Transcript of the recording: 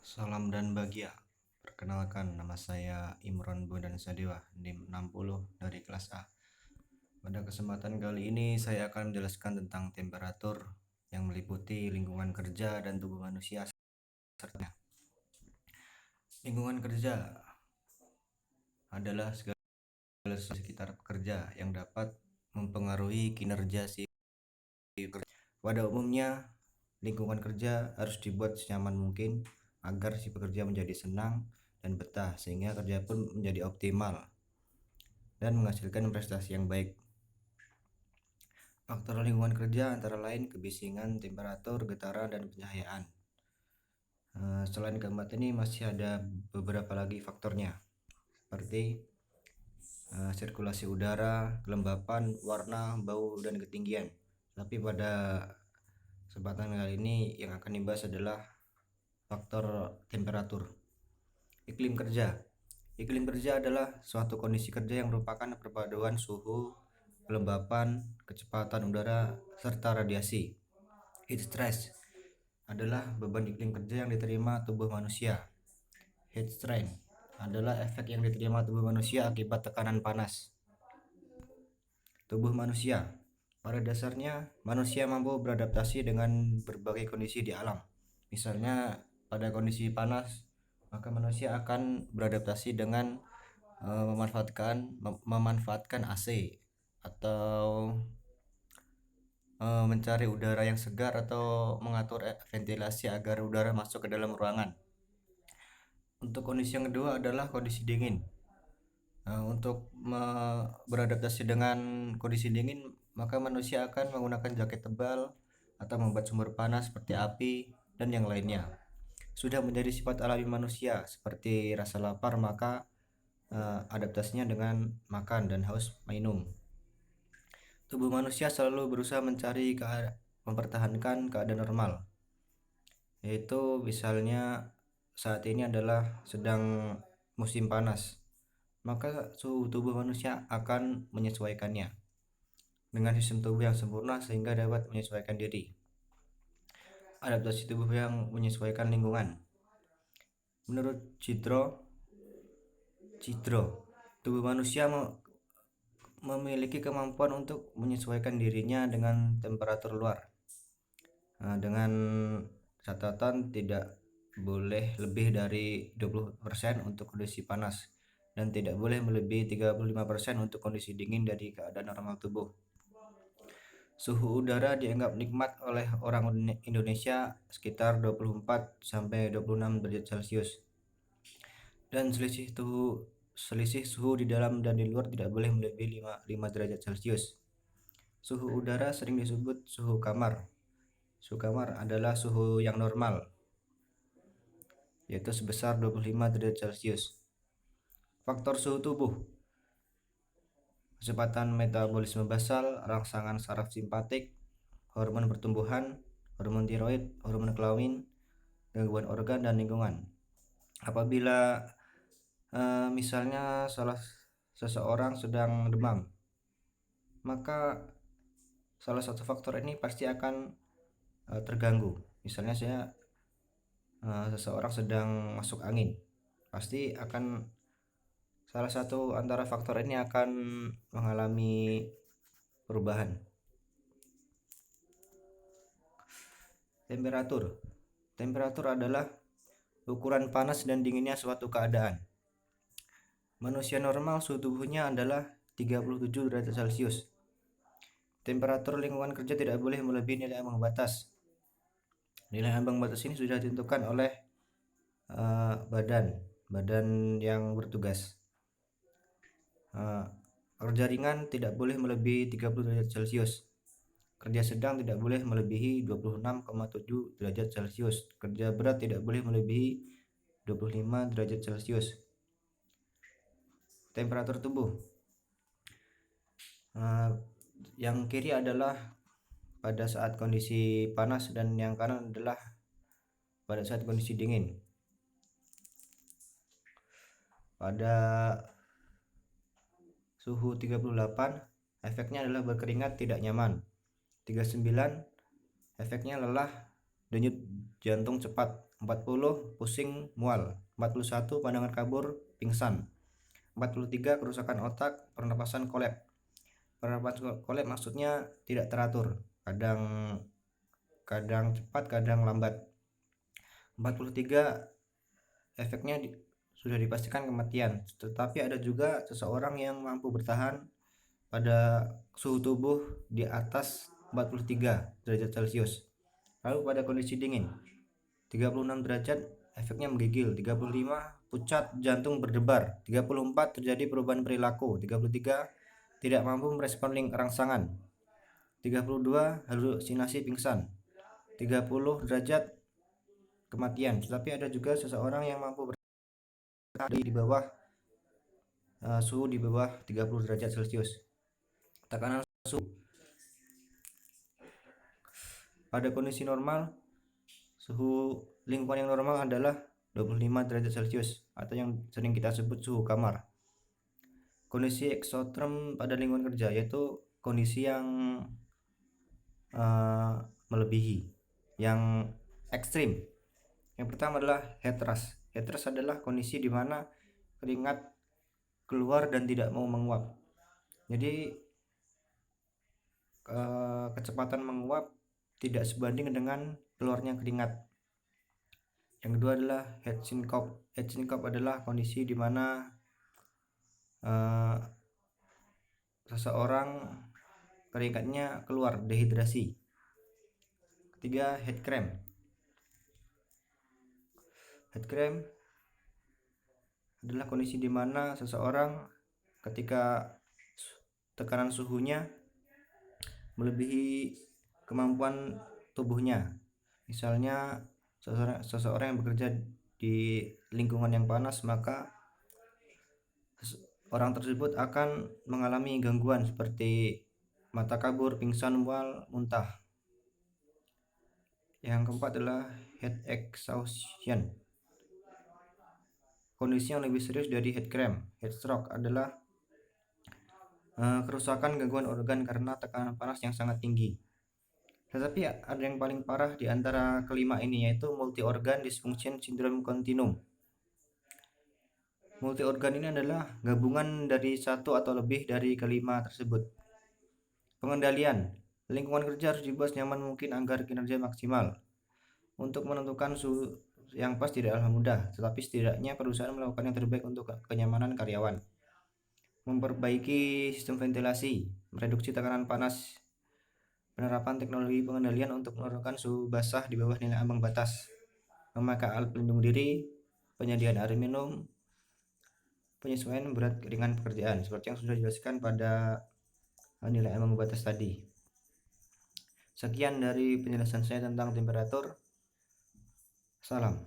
Salam dan bahagia. Perkenalkan, nama saya Imron Bondan Sadewa, NIM 60 dari kelas A. Pada kesempatan kali ini saya akan menjelaskan tentang temperatur yang meliputi lingkungan kerja dan tubuh manusia serta lingkungan kerja adalah segala sekitar pekerja yang dapat mempengaruhi kinerja si pekerja. Pada umumnya, lingkungan kerja harus dibuat senyaman mungkin agar si pekerja menjadi senang dan betah sehingga kerja pun menjadi optimal dan menghasilkan prestasi yang baik. Faktor lingkungan kerja antara lain kebisingan, temperatur, getaran, dan pencahayaan. Selain keempat ini masih ada beberapa lagi faktornya seperti sirkulasi udara, kelembapan, warna, bau, dan ketinggian. Tapi pada kesempatan kali ini yang akan dibahas adalah faktor temperatur. Iklim kerja. Iklim kerja adalah suatu kondisi kerja yang merupakan perpaduan suhu, kelembapan, kecepatan udara, serta radiasi. Heat stress adalah beban iklim kerja yang diterima tubuh manusia. Heat strain adalah efek yang diterima tubuh manusia akibat tekanan panas. Tubuh manusia. Pada dasarnya, manusia mampu beradaptasi dengan berbagai kondisi di alam. Misalnya, pada kondisi panas, maka manusia akan beradaptasi dengan memanfaatkan AC atau mencari udara yang segar atau mengatur ventilasi agar udara masuk ke dalam ruangan. Untuk kondisi yang kedua adalah kondisi dingin. Untuk beradaptasi dengan kondisi dingin, maka manusia akan menggunakan jaket tebal atau membuat sumber panas seperti api dan yang lainnya. Sudah menjadi sifat alami manusia seperti rasa lapar, maka adaptasinya dengan makan dan haus minum. Tubuh manusia selalu berusaha mempertahankan keadaan normal, yaitu misalnya saat ini adalah sedang musim panas, maka suhu tubuh manusia akan menyesuaikannya dengan sistem tubuh yang sempurna sehingga dapat menyesuaikan diri. Adaptasi tubuh yang menyesuaikan lingkungan. Menurut Cidro, tubuh manusia memiliki kemampuan untuk menyesuaikan dirinya dengan temperatur luar. Dengan catatan tidak boleh lebih dari 20% untuk kondisi panas dan tidak boleh melebihi 35% untuk kondisi dingin dari keadaan normal tubuh. Suhu udara dianggap nikmat oleh orang Indonesia sekitar 24 sampai 26 derajat Celcius. Dan selisih suhu di dalam dan di luar tidak boleh melebihi 5 derajat Celcius. Suhu udara sering disebut suhu kamar. Suhu kamar adalah suhu yang normal, yaitu sebesar 25 derajat Celcius. Faktor suhu tubuh. Kecepatan metabolisme basal, rangsangan saraf simpatik, hormon pertumbuhan, hormon tiroid, hormon kelamin, gangguan organ dan lingkungan. Apabila misalnya seseorang sedang demam, maka salah satu faktor ini pasti akan terganggu. Misalnya seseorang sedang masuk angin, pasti akan salah satu antara faktor ini akan mengalami perubahan. Temperatur adalah ukuran panas dan dinginnya suatu keadaan. Manusia normal suhu tubuhnya adalah 37 derajat Celcius. Temperatur lingkungan kerja tidak boleh melebihi nilai ambang batas. Nilai ambang batas ini sudah ditentukan oleh badan yang bertugas. Kerja ringan tidak boleh melebihi 30 derajat Celcius. Kerja sedang tidak boleh melebihi 26,7 derajat Celcius. Kerja berat tidak boleh melebihi 25 derajat Celcius. Temperatur tubuh. Yang kiri adalah pada saat kondisi panas dan yang kanan adalah pada saat kondisi dingin. Pada suhu 38, efeknya adalah berkeringat tidak nyaman. 39, efeknya lelah, denyut jantung cepat. 40 pusing mual, 41 pandangan kabur pingsan, 43 kerusakan otak, pernapasan kolap. Pernapasan kolap maksudnya tidak teratur, kadang kadang cepat, kadang lambat. 43 efeknya sudah dipastikan kematian, tetapi ada juga seseorang yang mampu bertahan pada suhu tubuh di atas 43 derajat Celcius. Lalu pada kondisi dingin, 36 derajat efeknya menggigil, 35 pucat jantung berdebar, 34 terjadi perubahan perilaku, 33 tidak mampu merespon rangsangan, 32 halusinasi pingsan, 30 derajat kematian. Tetapi ada juga seseorang yang mampu bertahan di bawah suhu di bawah 30 derajat Celcius. Tekanan suhu pada kondisi normal, suhu lingkungan yang normal adalah 25 derajat Celcius atau yang sering kita sebut suhu kamar. Kondisi eksoterm pada lingkungan kerja yaitu kondisi yang melebihi, yang ekstrim. Yang pertama adalah heat rush. Heat rush adalah kondisi di mana keringat keluar dan tidak mau menguap. Jadi kecepatan menguap tidak sebanding dengan keluarnya keringat. Yang kedua adalah heat syncope. Heat syncope adalah kondisi di mana seseorang keringatnya keluar, dehidrasi. Ketiga, heat cramp. Heat cramp adalah kondisi di mana seseorang ketika tekanan suhunya melebihi kemampuan tubuhnya. Misalnya seseorang yang bekerja di lingkungan yang panas, maka orang tersebut akan mengalami gangguan seperti mata kabur, pingsan, mual, muntah. Yang keempat adalah heat exhaustion. Kondisi yang lebih serius dari heat cramp, heat stroke adalah kerusakan gangguan organ karena tekanan panas yang sangat tinggi. Tetapi ada yang paling parah di antara kelima ini, yaitu multi organ dysfunction syndrome continuum. Multi organ ini adalah gabungan dari satu atau lebih dari kelima tersebut. Pengendalian lingkungan kerja harus dibuat nyaman mungkin agar kinerja maksimal. Untuk menentukan suhu yang pas tidaklah mudah, tetapi setidaknya perusahaan melakukan yang terbaik untuk kenyamanan karyawan. Memperbaiki sistem ventilasi, mereduksi tekanan panas, penerapan teknologi pengendalian untuk menurunkan suhu basah di bawah nilai ambang batas, memakai alat pelindung diri, penyediaan air minum, penyesuaian berat ringan pekerjaan seperti yang sudah dijelaskan pada nilai ambang batas tadi. Sekian dari penjelasan saya tentang temperatur. Salam.